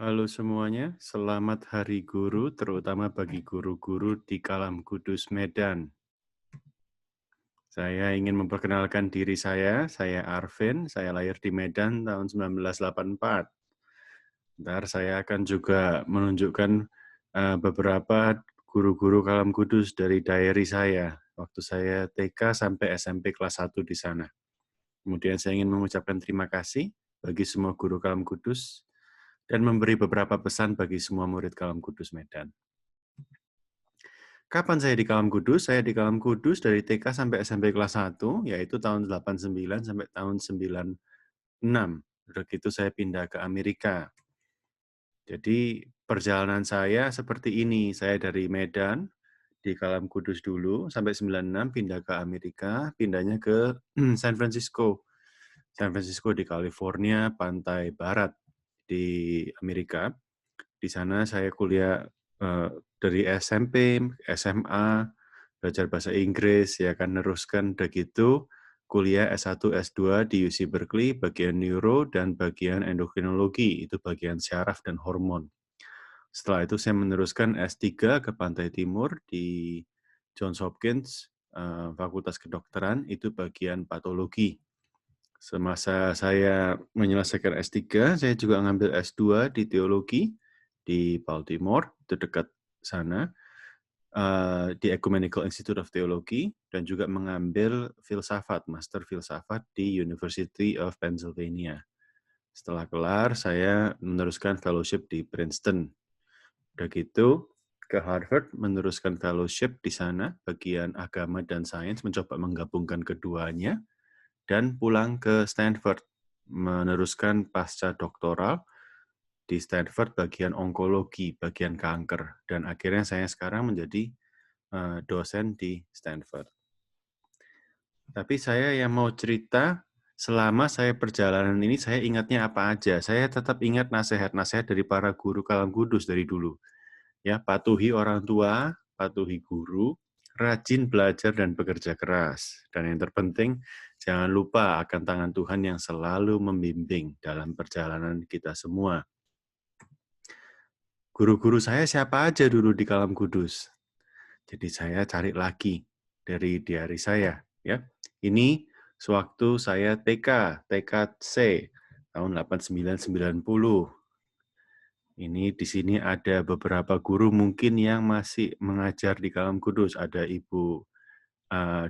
Halo semuanya, selamat Hari Guru, terutama bagi guru-guru di Kalam Kudus, Medan. Saya ingin memperkenalkan diri saya Arvin, saya lahir di Medan tahun 1984. Ntar saya akan juga menunjukkan beberapa guru-guru Kalam Kudus dari diary saya, waktu saya TK sampai SMP kelas 1 di sana. Kemudian saya ingin mengucapkan terima kasih bagi semua guru Kalam Kudus, dan memberi beberapa pesan bagi semua murid Kalam Kudus Medan. Kapan saya di Kalam Kudus? Saya di Kalam Kudus dari TK sampai SMP kelas 1, yaitu tahun 89 sampai tahun 96. Udah gitu saya pindah ke Amerika. Jadi perjalanan saya seperti ini. Saya dari Medan, di Kalam Kudus dulu, sampai 96, pindah ke Amerika, pindahnya ke San Francisco. San Francisco di California, pantai barat di Amerika. Di sana saya kuliah dari SMP, SMA, belajar bahasa Inggris, ya kan, neruskan udah gitu, kuliah S1, S2 di UC Berkeley, bagian neuro dan bagian endokrinologi, itu bagian syaraf dan hormon. Setelah itu saya meneruskan S3 ke Pantai Timur di Johns Hopkins, Fakultas Kedokteran, itu bagian patologi. Semasa saya menyelesaikan S3, saya juga ngambil S2 di teologi di Baltimore, itu dekat sana, di Ecumenical Institute of Theology, dan juga mengambil filsafat, master filsafat di University of Pennsylvania. Setelah kelar, saya meneruskan fellowship di Princeton. Udah gitu, ke Harvard meneruskan fellowship di sana, bagian agama dan sains, mencoba menggabungkan keduanya, dan pulang ke Stanford, meneruskan pasca doktoral di Stanford bagian onkologi, bagian kanker. Dan akhirnya saya sekarang menjadi dosen di Stanford. Tapi saya yang mau cerita, selama saya perjalanan ini, saya ingatnya apa aja. Saya tetap ingat nasihat-nasihat dari para guru Kalam Kudus dari dulu. Ya, patuhi orang tua, patuhi guru, rajin belajar dan bekerja keras. Dan yang terpenting, jangan lupa akan tangan Tuhan yang selalu membimbing dalam perjalanan kita semua. Guru-guru saya siapa aja dulu di Kalam Kudus? Jadi saya cari lagi dari diary saya. Ya, ini sewaktu saya TK C tahun 8990. Ini di sini ada beberapa guru mungkin yang masih mengajar di Kalam Kudus. Ada Ibu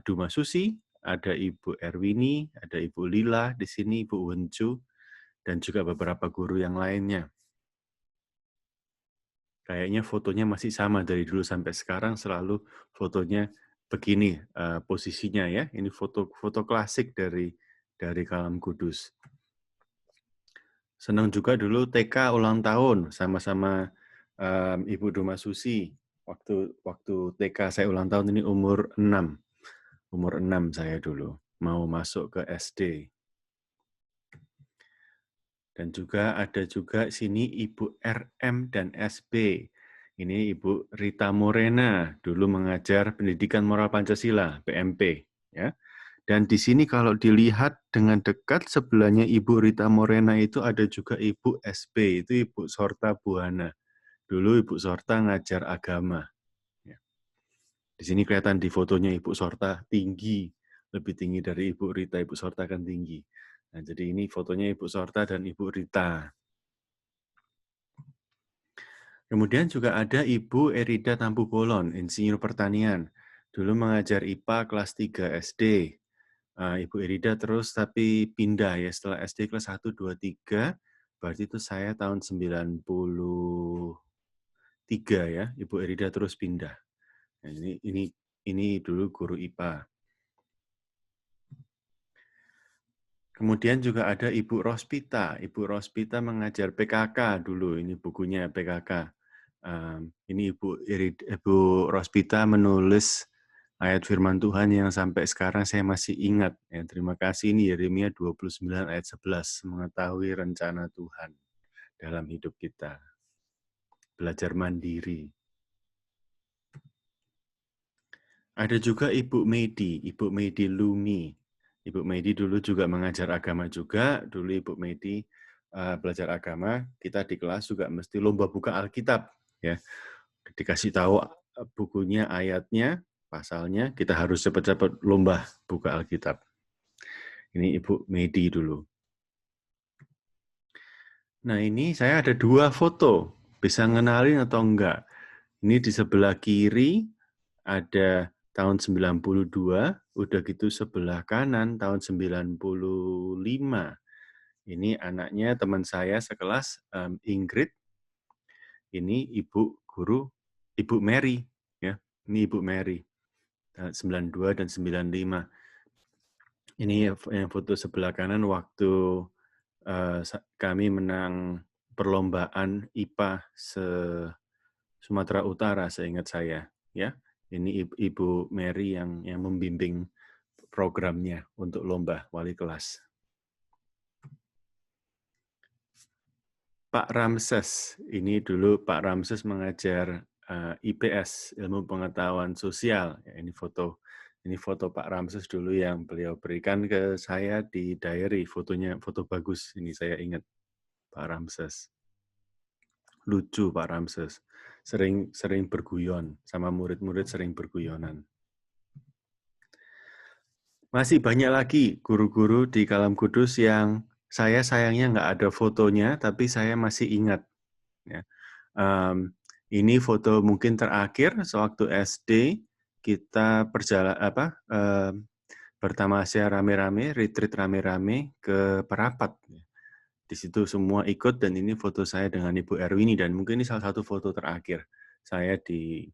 Duma Susi, ada Ibu Erwini, ada Ibu Lila di sini, Ibu Wencu, dan juga beberapa guru yang lainnya. Kayaknya fotonya masih sama dari dulu sampai sekarang, selalu fotonya begini posisinya ya. Ini foto klasik dari Kalam Kudus. Senang juga dulu TK ulang tahun sama-sama Ibu Duma Susi. Waktu TK saya ulang tahun ini umur 6. Umur 6 saya dulu, mau masuk ke SD. Dan juga ada juga sini Ibu RM dan SB. Ini Ibu Rita Morena, dulu mengajar pendidikan moral Pancasila, PMP. Ya. Dan di sini kalau dilihat dengan dekat, sebelahnya Ibu Rita Morena itu ada juga Ibu SB, itu Ibu Sorta Buana. Dulu Ibu Sorta ngajar agama. Ya. Di sini kelihatan di fotonya Ibu Sorta tinggi, lebih tinggi dari Ibu Rita. Ibu Sorta kan tinggi. Nah, jadi ini fotonya Ibu Sorta dan Ibu Rita. Kemudian juga ada Ibu Erida Tampu Bolon, insinyur pertanian. Dulu mengajar IPA kelas 3 SD. Ibu Erida terus tapi pindah ya setelah SD kelas 1, 2, 3. Berarti itu saya tahun 93 ya. Ibu Erida terus pindah. Nah, ini dulu guru IPA. Kemudian juga ada Ibu Rospita. Ibu Rospita mengajar PKK dulu. Ini bukunya PKK. Ini Ibu Rospita menulis ayat firman Tuhan yang sampai sekarang saya masih ingat. Ya, terima kasih, ini Yeremia 29 ayat 11, mengetahui rencana Tuhan dalam hidup kita. Belajar mandiri. Ada juga Ibu Medi Lumi. Ibu Medi dulu juga mengajar agama juga. Dulu Ibu Medi belajar agama, kita di kelas juga mesti lomba buka Alkitab, ya. Dikasih tahu bukunya, ayatnya, pasalnya, kita harus cepat-cepat lomba buka Alkitab. Ini Ibu Medi dulu. Nah, ini saya ada 2 foto. Bisa ngenalin atau enggak? Ini di sebelah kiri ada tahun 92, udah gitu sebelah kanan tahun 95. Ini anaknya teman saya sekelas, Ingrid. Ini ibu guru, Ibu Mary, ya. Ini Ibu Mary, 92 dan 95. Ini yang foto sebelah kanan waktu kami menang perlombaan IPA Sumatera Utara, seingat saya, ya. Ini Ibu Mary yang membimbing programnya untuk lomba wali kelas. Pak Ramses, ini dulu Pak Ramses mengajar IPS, ilmu pengetahuan sosial. Ya, ini foto Pak Ramses dulu yang beliau berikan ke saya di diary, fotonya foto bagus. Ini saya ingat Pak Ramses. Lucu Pak Ramses, sering berguyon sama murid-murid, sering berguyonan. Masih banyak lagi guru-guru di Kalam Kudus yang saya sayangnya nggak ada fotonya, tapi saya masih ingat. Ya. Ini foto mungkin terakhir sewaktu SD kita bertamasya rame-rame, retreat rame-rame ke Parapat. Di situ semua ikut dan ini foto saya dengan Ibu Erwini dan mungkin ini salah satu foto terakhir saya di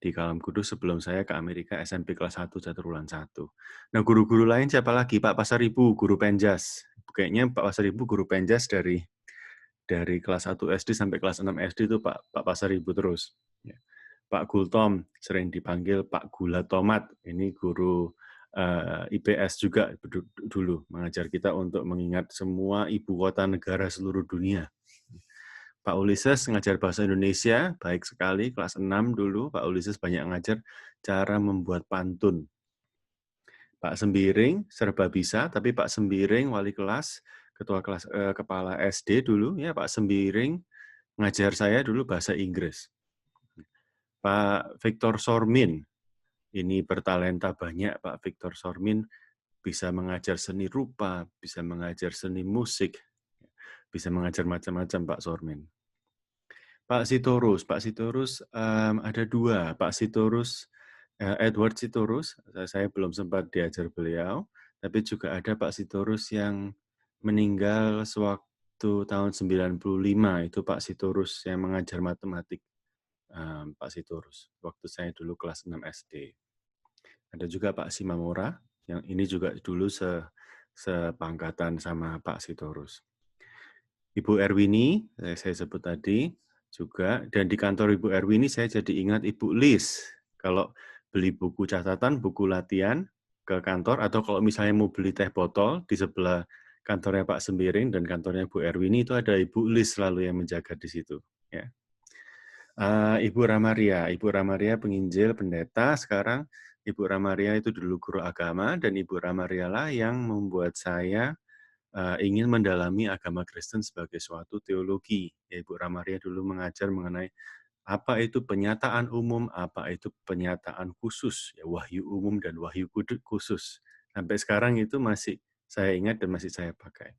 Kalam Kudus sebelum saya ke Amerika SMP kelas 1 Caturulan 1. Nah, guru-guru lain siapa lagi? Pak Pasaribu, guru Penjas. Kayaknya Pak Pasaribu guru Penjas dari kelas 1 SD sampai kelas 6 SD itu Pak Pasaribu terus. Ya. Pak Gultom sering dipanggil Pak Gula Tomat. Ini guru IPS juga dulu mengajar kita untuk mengingat semua ibu kota negara seluruh dunia. Pak Ulises ngajar bahasa Indonesia, baik sekali, kelas 6 dulu, Pak Ulises banyak ngajar cara membuat pantun. Pak Sembiring, serba bisa, tapi Pak Sembiring, wali kelas, kepala SD dulu, ya Pak Sembiring, ngajar saya dulu bahasa Inggris. Pak Victor Sormin, ini bertalenta banyak Pak Victor Sormin, bisa mengajar seni rupa, bisa mengajar seni musik, bisa mengajar macam-macam Pak Sormin. Pak Sitorus ada 2. Pak Sitorus, Edward Sitorus, saya belum sempat diajar beliau, tapi juga ada Pak Sitorus yang meninggal sewaktu tahun 95, itu Pak Sitorus yang mengajar matematik, Pak Sitorus, waktu saya dulu kelas 6 SD. Ada juga Pak Simamora, yang ini juga dulu sepangkatan sama Pak Sitorus. Ibu Erwini, saya sebut tadi, juga, dan di kantor Ibu Erwini saya jadi ingat Ibu Lis. Kalau beli buku catatan, buku latihan ke kantor, atau kalau misalnya mau beli teh botol, di sebelah kantornya Pak Sembiring dan kantornya Bu Erwini, itu ada Ibu Lis selalu yang menjaga di situ. Ya. Ibu Ramaria penginjil, pendeta, sekarang Ibu Ramaria itu dulu guru agama, dan Ibu Ramaria lah yang membuat saya ingin mendalami agama Kristen sebagai suatu teologi. Ya, Ibu Ramaria dulu mengajar mengenai apa itu penyataan umum, apa itu penyataan khusus, ya, wahyu umum dan wahyu khusus. Sampai sekarang itu masih saya ingat dan masih saya pakai.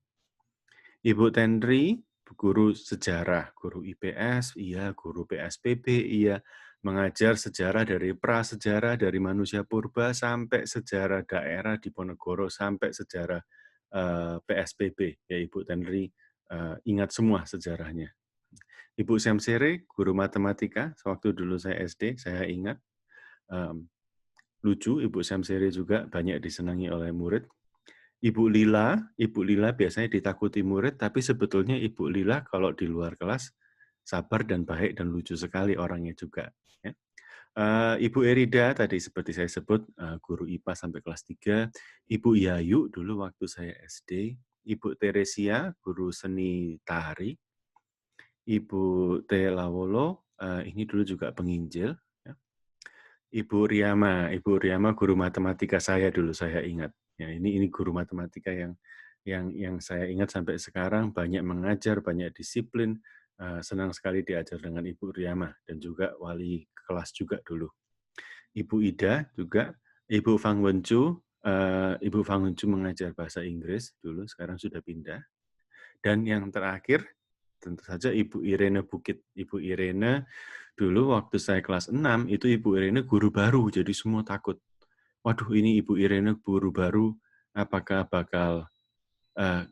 Ibu Tenri, guru sejarah, guru IPS, iya, guru PSPB, iya, mengajar sejarah dari prasejarah, dari manusia purba sampai sejarah daerah di Ponorogo, sampai sejarah PSPB, ya Ibu Tenri ingat semua sejarahnya. Ibu Syamsere, guru matematika, sewaktu dulu saya SD, saya ingat. Lucu, Ibu Syamsere juga banyak disenangi oleh murid. Ibu Lila biasanya ditakuti murid, tapi sebetulnya Ibu Lila kalau di luar kelas sabar dan baik dan lucu sekali orangnya juga. Ya. Ibu Erida tadi seperti saya sebut guru IPA sampai kelas 3. Ibu Yayu dulu waktu saya SD. Ibu Teresia guru seni tari. Ibu T. Lawolo ini dulu juga penginjil. Ya. Ibu Riyama guru matematika saya dulu saya ingat. Ya, ini guru matematika yang yang saya ingat sampai sekarang, banyak mengajar, banyak disiplin, senang sekali diajar dengan Ibu Riamah dan juga wali kelas juga dulu. Ibu Ida juga, Ibu Fang Wencu, Ibu Fang Wencu mengajar bahasa Inggris dulu, sekarang sudah pindah. Dan yang terakhir, tentu saja Ibu Irene Bukit. Ibu Irene dulu waktu saya kelas 6, itu Ibu Irene guru baru, jadi semua takut. Waduh, ini Ibu Irene guru baru, apakah bakal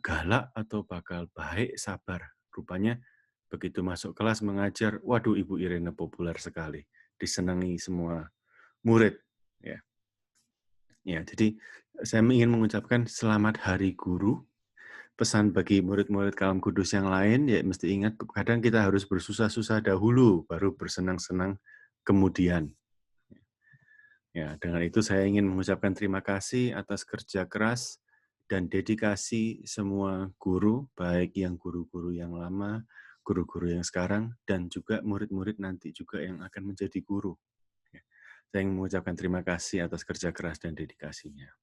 galak atau bakal baik, sabar. Rupanya begitu masuk kelas mengajar, waduh Ibu Irene populer sekali, disenangi semua murid. Ya, ya. Jadi saya ingin mengucapkan selamat Hari Guru. Pesan bagi murid-murid Kalam Kudus yang lain, ya mesti ingat kadang kita harus bersusah-susah dahulu, baru bersenang-senang kemudian. Ya, dengan itu saya ingin mengucapkan terima kasih atas kerja keras dan dedikasi semua guru, baik yang guru-guru yang lama, guru-guru yang sekarang, dan juga murid-murid nanti juga yang akan menjadi guru. Ya, saya ingin mengucapkan terima kasih atas kerja keras dan dedikasinya.